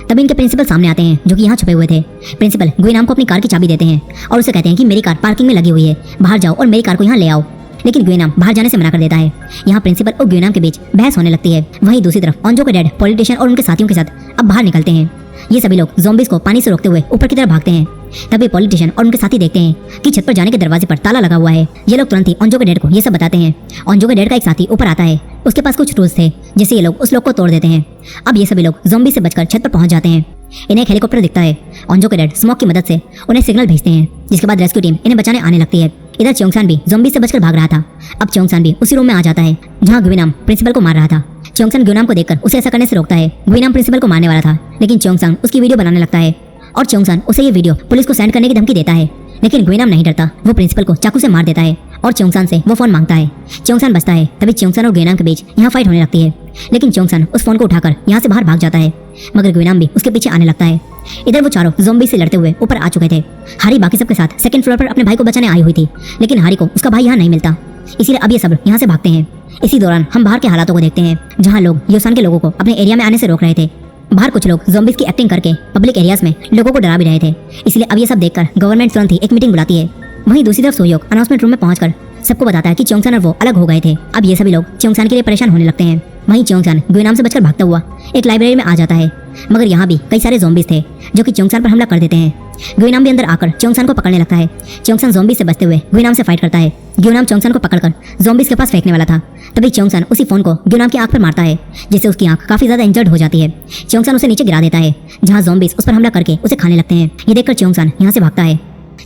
तभी इनके प्रिंसिपल सामने आते हैं जो कि यहाँ छुपे हुए थे। प्रिंसिपल गुइनाम को अपनी कार की चाबी देते हैं और उसे कहते हैं कि मेरी कार पार्किंग में लगी हुई है, बाहर जाओ और मेरी कार को यहाँ ले आओ। लेकिन गुइनाम बाहर जाने से मना कर देता है। यहाँ प्रिंसिपल और गुइनाम के बीच बहस होने लगती है। वहीं दूसरी तरफ ओंजो के डैड पॉलिटिशियन और उनके साथियों के साथ अब बाहर निकलते हैं। ये सभी लोग ज़ॉम्बीज को पानी से रोकते हुए ऊपर की तरफ भागते हैं। तभी पॉलिटिशियन और उनके साथी देखते हैं कि छत पर जाने के दरवाजे पर ताला लगा हुआ है। ये लोग तुरंत ही ओंजो के डैड को ये सब बताते हैं। ओंजो के डैड का एक साथी ऊपर आता है। उसके पास कुछ टूल्स थे जिससे ये लोग उस लोग को तोड़ देते हैं। अब ये सभी लोग ज़ॉम्बी से बचकर छत पर पहुंच जाते हैं। इन्हें एक हेलीकॉप्टर दिखता है। ओंजो के डैड स्मोक की मदद से उन्हें सिग्नल भेजते हैं, जिसके बाद रेस्क्यू टीम इन्हें बचाने आने लगती है। इधर च्योंगसान भी ज़ॉम्बी से बचकर भाग रहा था। अब च्योंगसान भी उसी रूम में आ जाता है जहाँ गुइनाम प्रिंसिपल को मार रहा था। च्योंगसान गुइनाम को देखकर उसे ऐसा करने से रोकता है। गुइनाम प्रिंसिपल को मारने वाला था, लेकिन च्योंगसान उसकी वीडियो बनाने लगता है और च्योंगसान उसे ये वीडियो पुलिस को सेंड करने की धमकी देता है। लेकिन गुइनाम नहीं डरता। वो प्रिंसिपल को चाकू से मार देता है और चोंगसान से वो फोन मांगता है। चोंगसान बचता है। तभी चोंगसान और गुइनाम के बीच यहाँ फाइट होने लगती है, लेकिन चोंगसान उस फोन को उठाकर यहाँ से बाहर भाग जाता है, मगर गुइनाम भी उसके पीछे आने लगता है। इधर वो चारों ज़ॉम्बी से लड़ते हुए ऊपर आ चुके थे। हारी बाकी सबके साथ सेकंड फ्लोर पर अपने भाई को बचाने आई हुई थी, लेकिन हारी को उसका भाई यहाँ नहीं मिलता, इसीलिए अब ये सब यहाँ से भागते हैं। इसी दौरान हम बाहर के हालातों को देखते हैं, जहाँ लोग योसान के लोगों को अपने एरिया में आने से रोक रहे थे। बाहर कुछ लोग ज़ॉम्बीज की एक्टिंग करके पब्लिक एरियाज में लोगों को डरा भी रहे थे, इसलिए अब ये सब देखकर गवर्नमेंट तुरंत ही एक मीटिंग बुलाती है। वहीं दूसरी तरफ सोयोक अनाउंसमेंट रूम में पहुंचकर सबको बताता है कि चोंगसान और वो अलग हो गए थे। अब ये सभी लोग चोंगसान के लिए परेशान होने लगते हैं। वहीं चोंगसान गुइनाम से बचकर भागता हुआ एक लाइब्रेरी में आ जाता है, मगर यहाँ भी कई सारे ज़ॉम्बीज थे जो कि चोंगसान पर हमला कर देते हैं। गुइनाम भी अंदर आकर चोंगसान को पकड़ने लगता है। चोंगसान ज़ॉम्बी से बचते हुए गुइनाम से फाइट करता है। गुइनाम चोंगसान को पकड़कर ज़ॉम्बीज के पास फेंकने वाला था, तभी चोंगसान उसी फोन को गुइनाम की आंख पर मारता है, जिससे उसकी आंख काफी ज्यादा इंजर्ड हो जाती है। चोंगसान उसे नीचे गिरा देता है, जहाँ ज़ॉम्बीज उस पर हमला करके उसे खाने लगते हैं। ये देखकर चोंगसान यहाँ से भागता है।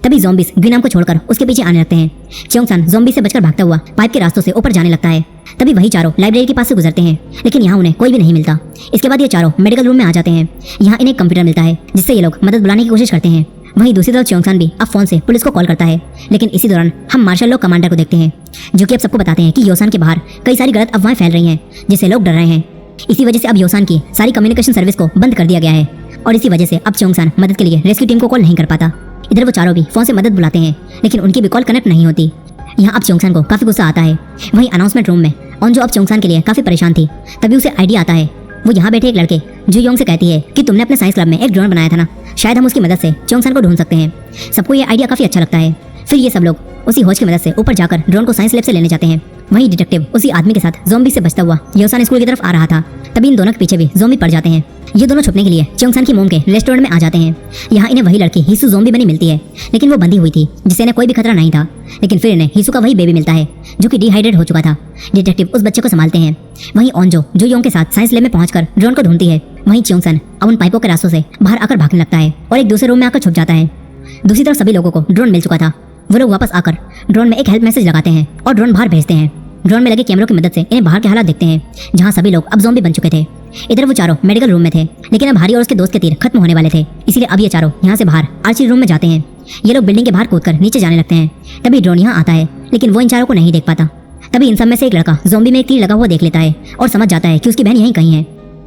तभी ज़ॉम्बीज गुइनाम को छोड़कर उसके पीछे आने लगते हैं। चोंगसान ज़ॉम्बी से बचकर भागता हुआ पाइप के रास्तों से ऊपर जाने लगता है। तभी वही चारों लाइब्रेरी के पास से गुजरते हैं, लेकिन यहाँ उन्हें कोई भी नहीं मिलता। इसके बाद ये चारों मेडिकल रूम में आ जाते हैं। यहाँ इन्हें कंप्यूटर मिलता है, जिससे ये लोग मदद बुलाने की कोशिश करते हैं। वहीं दूसरी तरफ चोंगसान भी अब फोन से पुलिस को कॉल करता है, लेकिन इसी दौरान हम मार्शल लॉ कमांडर को देखते हैं, जो कि अब सबको बताते हैं कि योसान के बाहर कई सारी गलत अफवाहें फैल रही हैं, जिससे लोग डर रहे हैं। इसी वजह से अब योसान की सारी कम्युनिकेशन सर्विस को बंद कर दिया गया है, और इसी वजह से अब चोंगसान मदद के लिए रेस्क्यू टीम को कॉल नहीं कर पाता। इधर वो चारों भी फोन से मदद बुलाते हैं, लेकिन उनकी भी कॉल कनेक्ट नहीं होती। यहाँ अब चोंगसान को काफी गुस्सा आता है। वहीं अनाउंसमेंट रूम में ऑनजो अब चोंगसान के लिए काफी परेशान थी। तभी उसे आइडिया आता है। वो यहाँ बैठे एक लड़के जुयोंग से कहती है कि तुमने अपने साइंस क्लब में एक ड्रोन बनाया था ना, शायद हम उसकी मदद से चोंगसान को ढूंढ सकते हैं। सबको ये आइडिया काफी अच्छा लगता है। फिर ये सब लोग उसी होज की मदद से ऊपर जाकर ड्रोन को साइंस लैब से लेने जाते हैं। वहीं डिटेक्टिव उसी आदमी के साथ ज़ॉम्बी से बचता हुआ योसान स्कूल की तरफ आ रहा था। तभी इन दोनों के पीछे भी ज़ॉम्बी पड़ जाते हैं। ये दोनों छुपने के लिए चोंगसान की मोम के रेस्टोरेंट में आ जाते हैं। यहाँ इन्हें वही लड़की हिसू ज़ॉम्बी बनी मिलती है, लेकिन वो बंधी हुई थी, जिससे इन्हें कोई भी खतरा नहीं था। लेकिन फिर इन्हें हिसू का वही बेबी मिलता है, जो कि डिहाइड्रेट हो चुका था। डिटेक्टिव उस बच्चे को संभालते हैं। वहीं ऑनजो जुयोंग के साथ साइंस लैब में पहुंचकर ड्रोन को ढूंढती है। वहीं चोंगसान अब उन पाइपों के रास्तों से बाहर आकर भागने लगता है और एक दूसरे रूम में आकर छुप जाता है। दूसरी तरफ सभी लोगों को ड्रोन मिल चुका था। वो लोग वापस आकर ड्रोन में एक हेल्प मैसेज लगाते हैं और ड्रोन बाहर भेजते हैं। ड्रोन में लगे कैमरों की मदद से इन्हें बाहर के हालात देखते हैं, जहाँ सभी लोग अब ज़ॉम्बी बन चुके थे। इधर वो चारों मेडिकल रूम में थे, लेकिन अब हारी और उसके दोस्त के तीर खत्म होने वाले थे, इसलिए अब ये चारों यहाँ से बाहर आर्चरी रूम में जाते हैं। ये लोग बिल्डिंग के बाहर कूदकर नीचे जाने लगते हैं। तभी ड्रोन यहाँ आता है, लेकिन वो इन चारों को नहीं देख पाता। तभी इन सब में से एक लड़का ज़ॉम्बी में एक तीर लगा हुआ देख लेता है और समझ जाता है कि उसकी बहन यहीं कहीं है।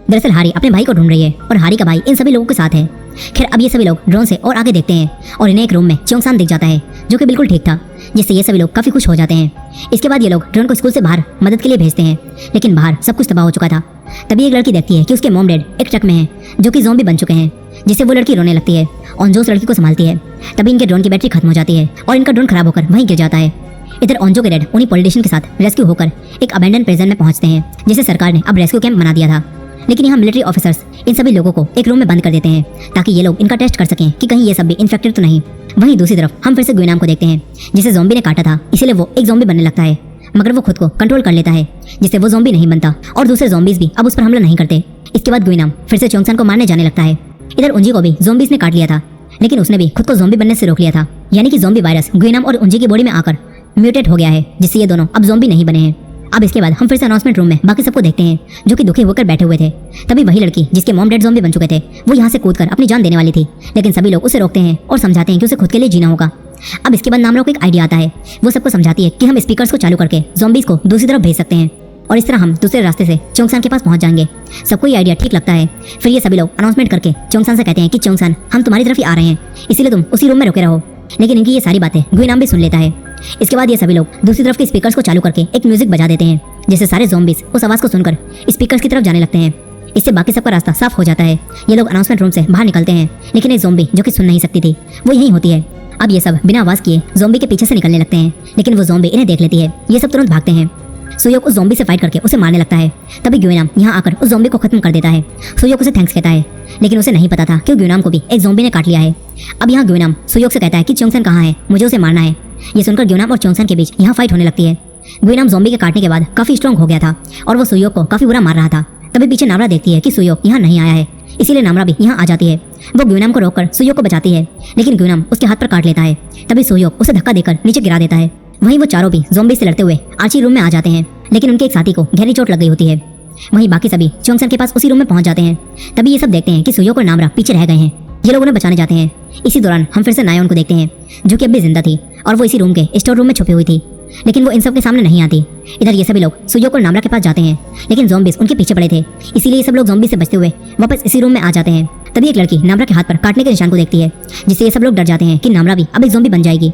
दरअसल हारी अपने भाई को ढूंढ रही है और हारी का भाई इन सभी लोगों के साथ है। खैर अब ये सभी लोग ड्रोन से और आगे देखते हैं और इन्हें एक रूम में चोंगसान दिख जाता है, जो कि बिल्कुल ठीक था, जिससे ये सभी लोग काफी खुश हो जाते हैं। इसके बाद ये लोग ड्रोन को स्कूल से बाहर मदद के लिए भेजते हैं, लेकिन बाहर सब कुछ तबाह हो चुका था। तभी एक लड़की देखती है कि उसके मॉम डैड एक ट्रक में हैं, जो कि ज़ॉम्बी बन चुके हैं, जिससे वो लड़की रोने लगती है और जो उस लड़की को संभालती है। तभी इनके ड्रोन की बैटरी खत्म हो जाती है और इनका ड्रोन खराब होकर वहीं गिर जाता है। इधर ऑनजो के डैड उन्हीं पॉलिटिशियन के साथ रेस्क्यू होकर एक अबेंडन प्रिजन में पहुंचते हैं, जिसे सरकार ने अब रेस्क्यू कैंप बना दिया था। लेकिन यहाँ मिलिट्री ऑफिसर्स इन सभी लोगों को एक रूम में बंद कर देते हैं, ताकि ये लोग इनका टेस्ट कर सकें कि कहीं ये सब भी इन्फेक्टेड तो नहीं। वहीं दूसरी तरफ हम फिर से गुइनाम को देखते हैं, जिसे ज़ॉम्बी ने काटा था, इसलिए वो एक ज़ॉम्बी बनने लगता है, मगर वो खुद को कंट्रोल कर लेता है, जिससे वो ज़ॉम्बी नहीं बनता और दूसरे ज़ॉम्बीज भी अब उस पर हमला नहीं करते। इसके बाद गुइनाम फिर से चोंगसान को मारने जाने लगता है। इधर उंजी को भी ज़ॉम्बीज ने काट लिया था, लेकिन उसने भी खुद को ज़ॉम्बी बनने से रोक लिया था, यानी कि ज़ॉम्बी वायरस गुइनाम और उंजी की बॉडी में आकर म्यूटेट हो गया है, जिससे ये दोनों अब ज़ॉम्बी नहीं बने हैं। अब इसके बाद हम फिर से अनाउंसमेंट रूम में बाकी सबको देखते हैं, जो कि दुखी होकर बैठे हुए थे। तभी वही लड़की जिसके मॉम डैड ज़ॉम्बी बन चुके थे, वो यहाँ से कूदकर अपनी जान देने वाली थी, लेकिन सभी लोग उसे रोकते हैं और समझाते हैं कि उसे खुद के लिए जीना होगा। अब इसके बाद नामरा को एक आइडिया आता है। वो सबको समझाती है कि हम स्पीकर्स को चालू करके ज़ॉम्बीज को दूसरी तरफ भेज सकते हैं और इस तरह हम दूसरे रास्ते से चोंगसान के पास पहुंच जाएंगे। सबको ये आइडिया ठीक लगता है। फिर ये सभी लोग अनाउंसमेंट करके चोंगसान से कहते हैं कि चोंगसान, हम तुम्हारी तरफ ही आ रहे हैं, इसीलिए तुम उसी रूम में रुके रहो। लेकिन इनकी ये सारी बातें गुइनाम भी सुन लेता है। इसके बाद ये सभी लोग दूसरी तरफ के स्पीकर्स को चालू करके एक म्यूजिक बजा देते हैं, जिससे सारे ज़ॉम्बीज उस आवाज को सुनकर स्पीकर्स की तरफ जाने लगते हैं। इससे बाकी सबका रास्ता साफ हो जाता है। ये लोग अनाउंसमेंट रूम से बाहर निकलते हैं, लेकिन एक ज़ॉम्बी जो कि सुन नहीं सकती थी, वो यहीं होती है। अब ये सब बिना आवाज किए ज़ॉम्बी के पीछे से निकलने लगते हैं, लेकिन वो ज़ॉम्बी इन्हें देख लेती है। ये सब तुरंत भागते हैं। सुयोक उस ज़ॉम्बी से फाइट करके उसे मारने लगता है। तभी गुइनाम यहाँ आकर उस ज़ॉम्बी को खत्म कर देता है। सुयोक उसे थैंक्स कहता है, लेकिन उसे नहीं पता था कि गुइनाम को भी एक ज़ॉम्बी ने काट लिया है। अब यहाँ गुइनाम सुयोक से कहता है कि चोंगसान कहाँ है, मुझे उसे मारना है। ये सुनकर गुइनाम और चोंगसान के बीच यहाँ फाइट होने लगती है। गुइनाम ज़ॉम्बी के काटने के बाद काफी स्ट्रॉन्ग हो गया था और वो सुयोक को काफी बुरा मार रहा था। तभी पीछे नामरा देखती है कि सुयोक यहाँ नहीं आया है, इसीलिए नामरा भी यहाँ आ जाती है। वो गुइनाम को रोककर सुयोक को बचाती है, लेकिन गुइनाम उसके हाथ पर काट लेता है। तभी सुयोक उसे धक्का देकर नीचे गिरा देता है। वहीं वो चारों भी ज़ॉम्बी से लड़ते हुए आर्ची रूम में आ जाते हैं, लेकिन उनके एक साथी को गहरी चोट लग गई होती है। वहीं बाकी सभी चोंगसान के पास उसी रूम में पहुंच जाते हैं। तभी ये सब देखते हैं कि सुयोक और नामरा पीछे रह गए हैं। ये लोग उन्हें बचाने जाते हैं। इसी दौरान हम फिर से नायोन को देखते हैं, जो कि अब भी जिंदा थी और वो इसी रूम के स्टोर रूम में छुपी हुई थी। लेकिन वो इन सब के सामने नहीं आती। इधर ये सभी लोग सुयोक और नामरा के पास जाते हैं, लेकिन ज़ॉम्बीज़ उनके पीछे पड़े थे, इसीलिए ये सब लोग ज़ॉम्बी से बचते हुए वापस इसी रूम में आ जाते हैं। तभी एक लड़की नामरा के हाथ पर काटने के निशान को देखती है, जिससे ये सब लोग डर जाते हैं कि नामरा भी अब एक ज़ॉम्बी बन जाएगी।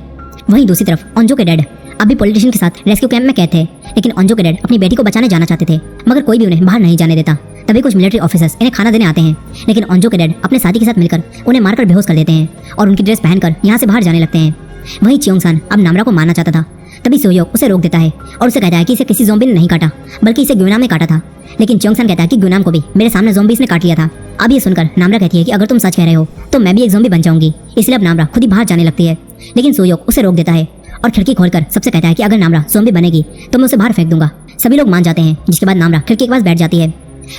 वहीं दूसरी तरफ ओंजो के डैड अभी पॉलिटिशियन के साथ रेस्क्यू कैंप में कैद थे, लेकिन ओंजो के डैड अपनी बेटी को बचाने जाना चाहते थे, मगर कोई भी उन्हें बाहर नहीं जाने देता। तभी कुछ मिलिट्री ऑफिसर्स इन्हें खाना देने आते हैं, लेकिन ओंजो के डैड अपने साथी के साथ मिलकर उन्हें मारकर बेहोश कर देते हैं और उनकी ड्रेस पहनकर यहाँ से बाहर जाने लगते हैं। वहीं चियोंग-सान अब नामरा को मारना चाहता था, तभी सोयोक उसे रोक देता है और उसे कहता है कि इसे किसी ज़ॉम्बी ने नहीं काटा, बल्कि इसे ग्युनाम ने काटा था। लेकिन चियोंग-सान कहता है कि ग्युनाम को भी मेरे सामने ज़ॉम्बीज़ ने काट लिया था। अब ये सुनकर नामरा कहती है कि अगर तुम सच कह रहे हो तो मैं भी एक ज़ॉम्बी बन जाऊंगी, इसलिए अब नामरा खुद ही बाहर जाने लगती है। लेकिन सोयोक उसे रोक देता है और खिड़की खोलकर सबसे कहता है कि अगर नामरा ज़ॉम्बी बनेगी तो मैं उसे बाहर फेंक दूंगा। सभी लोग मान जाते हैं, जिसके बाद नामरा खिड़की के पास बैठ जाती है।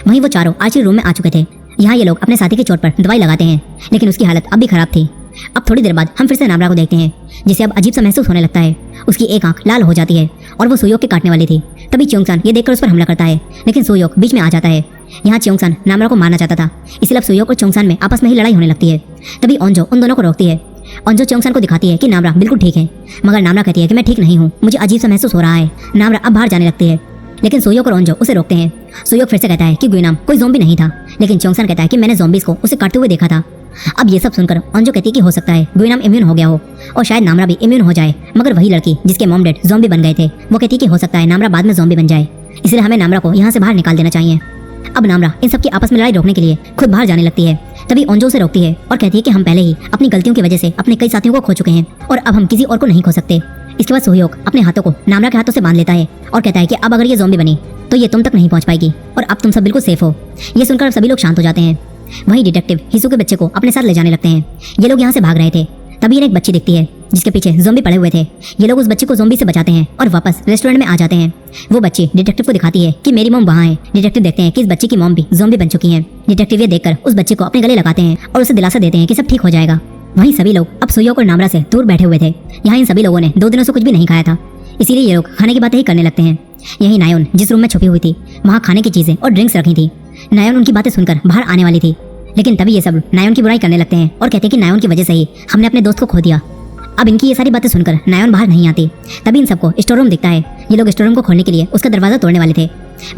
वहीं वो चारों आर्चरी रूम में आ चुके थे। यहाँ ये लोग अपने साथी की चोट पर दवाई लगाते हैं, लेकिन उसकी हालत अब भी खराब थी। अब थोड़ी देर बाद हम फिर से नामरा को देखते हैं, जिसे अब अजीब सा महसूस होने लगता है। उसकी एक आंख लाल हो जाती है और वो सोयोक के काटने वाली थी। तभी चियोंग-सान ये देखकर उस पर हमला करता है, लेकिन सोयोक बीच में आ जाता है। यहाँ चियोंग-सान नामरा को मारना चाहता था, इसलिए अब सोयोक और चियोंग-सान में आपस में ही लड़ाई होने लगती है। तभी ओंजो उन दोनों को रोकती है। ओंजो चियोंग-सान को दिखाती है कि नामरा बिल्कुल ठीक है, मगर नामरा कहती है कि मैं ठीक नहीं हूँ, मुझे अजीब सा महसूस हो रहा है। नामरा अब बाहर जाने लगती है, लेकिन सोयोक और ओंजो उसे रोकते हैं। सोयोक फिर से कहता है कि ग्युनाम कोई ज़ॉम्बी नहीं था, लेकिन चियोंग-सान कहता है कि मैंने ज़ॉम्बीज़ को उसे काटते हुए देखा था। अब ये सब सुनकर ओंजो कहती है कि हो सकता है ग्युनाम इम्यून हो गया हो और शायद नामरा भी इम्यून हो जाए, मगर वही लड़की जिसके मॉम डैड ज़ॉम्बी बन गए थे वो कहती है कि हो सकता है नामरा बाद में ज़ॉम्बी बन जाए, इसलिए हमें नामरा को यहाँ से बाहर निकाल देना चाहिए। अब नामरा इन सबकी आपस में लड़ाई रोकने के लिए खुद बाहर जाने लगती है। तभी ओंजो उसे रोकती है और कहती है कि हम पहले ही अपनी गलतियों की वजह से अपने कई साथियों को खो चुके हैं और अब हम किसी और को नहीं खो सकते। इसके बाद सोयोक अपने हाथों को नामरा के हाथों से बांध लेता है और कहता है कि अब अगर ये ज़ॉम्बी बनी तो ये तुम तक नहीं पहुंच पाएगी और अब तुम सब बिल्कुल सेफ हो। ये सुनकर सभी लोग शांत हो जाते हैं। वहीं डिटेक्टिव हिसू के बच्चे को अपने साथ ले जाने लगते हैं। ये लोग यहाँ से भाग रहे थे, तभी इन्हें एक बच्ची दिखती है जिसके पीछे ज़ॉम्बी पड़े हुए थे। ये लोग उस बच्चे को ज़ॉम्बी से बचाते हैं और वापस रेस्टोरेंट में आ जाते हैं। वो बच्ची डिटेक्टिव को दिखाती है कि मेरी मॉम वहाँ है। डिटेक्टिव देखते हैं कि इस बच्ची की मॉम भी ज़ॉम्बी बन चुकी है। डिटेक्टिव ये देखकर उस बच्चे को अपने गले लगाते हैं और उसे दिलासा देते हैं कि सब ठीक हो जाएगा। वहीं सभी लोग अब सोयोक और नामरा से दूर बैठे हुए थे। यहाँ इन सभी लोगों ने 2 दिनों से कुछ भी नहीं खाया था, इसीलिए ये लोग खाने की बातें ही करने लगते हैं। यही नायोन जिस रूम में छुपी हुई थी वहाँ खाने की चीजें और ड्रिंक्स रखी थी। नायोन उनकी बातें सुनकर बाहर आने वाली थी, लेकिन तभी ये सब नायोन की बुराई करने लगते हैं और कहते हैं कि नायोन की वजह से ही हमने अपने दोस्त को खो दिया। अब इनकी ये सारी बातें सुनकर नायोन बाहर नहीं आती। तभी इन सबको स्टोर रूम दिखता है। ये लोग स्टोर रूम को खोलने के लिए उसका दरवाजा तोड़ने वाले थे।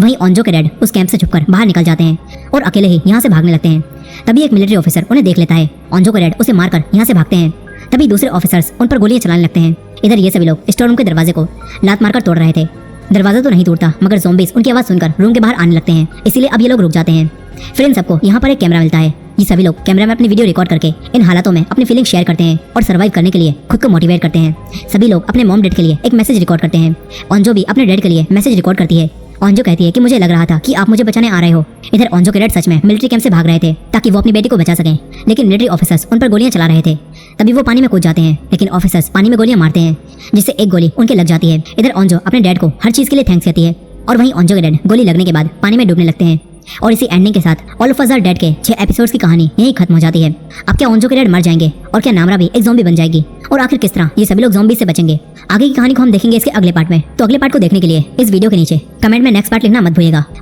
वहीं ओंजो के डैड उस कैंप से छुपकर बाहर निकल जाते हैं और अकेले ही यहाँ से भागने लगते हैं। तभी एक मिलिट्री ऑफिसर उन्हें देख लेता है। ओंजो के डैड उसे मारकर यहाँ से भागते हैं। तभी दूसरे ऑफिसर्स उन पर गोलियां चलाने लगते हैं। इधर ये सभी लोग स्टोर रूम के दरवाजे को लात मारकर तोड़ रहे थे। दरवाजा तो नहीं टूटता, मगर ज़ॉम्बीज़ उनकी आवाज़ सुनकर रूम के बाहर आने लगते हैं, इसीलिए अब ये लोग रुक जाते हैं। फिर इन सबको यहाँ पर एक कैमरा मिलता है। ये सभी लोग कैमरा में अपनी वीडियो रिकॉर्ड करके इन हालातों में अपनी फीलिंग शेयर करते हैं और सर्वाइव करने के लिए खुद को मोटिवेट करते हैं। सभी लोग अपने मॉम डैड के लिए एक मैसेज रिकॉर्ड करते हैं। ओंजो भी अपने डैड के लिए मैसेज रिकॉर्ड करती है। ओंजो कहती है कि मुझे लग रहा था कि आप मुझे बचाने आ रहे हो। इधर ओंजो के डैड सच में मिलिट्री कैंप से भाग रहे थे ताकि वो अपनी बेटी को बचा सकें, लेकिन मिलिट्री ऑफिसर्स उन पर गोलियां चला रहे थे। तभी वो पानी में कूद जाते हैं, लेकिन ऑफिसर्स पानी में गोलियां मारते हैं, जिससे एक गोली उनके लग जाती है। इधर ओंजो अपने डैड को हर चीज के लिए थैंक्स कहती है और वहीं ओंजो के डैड गोली लगने के बाद पानी में डूबने लगते हैं। और इसी एंडिंग के साथ All of Us Are Dead के 6 एपिसोड्स की कहानी यहीं खत्म हो जाती है। अब क्या ओंजो के डैड मर जाएंगे और क्या नामरा भी एक ज़ॉम्बी बन जाएगी, और आखिर किस तरह ये सभी लोग ज़ॉम्बी से बचेंगे? आगे की कहानी को हम देखेंगे इसके अगले पार्ट में। तो अगले पार्ट को देखने के लिए इस वीडियो के नीचे कमेंट में नेक्स्ट पार्ट लिखना मत भूलिएगा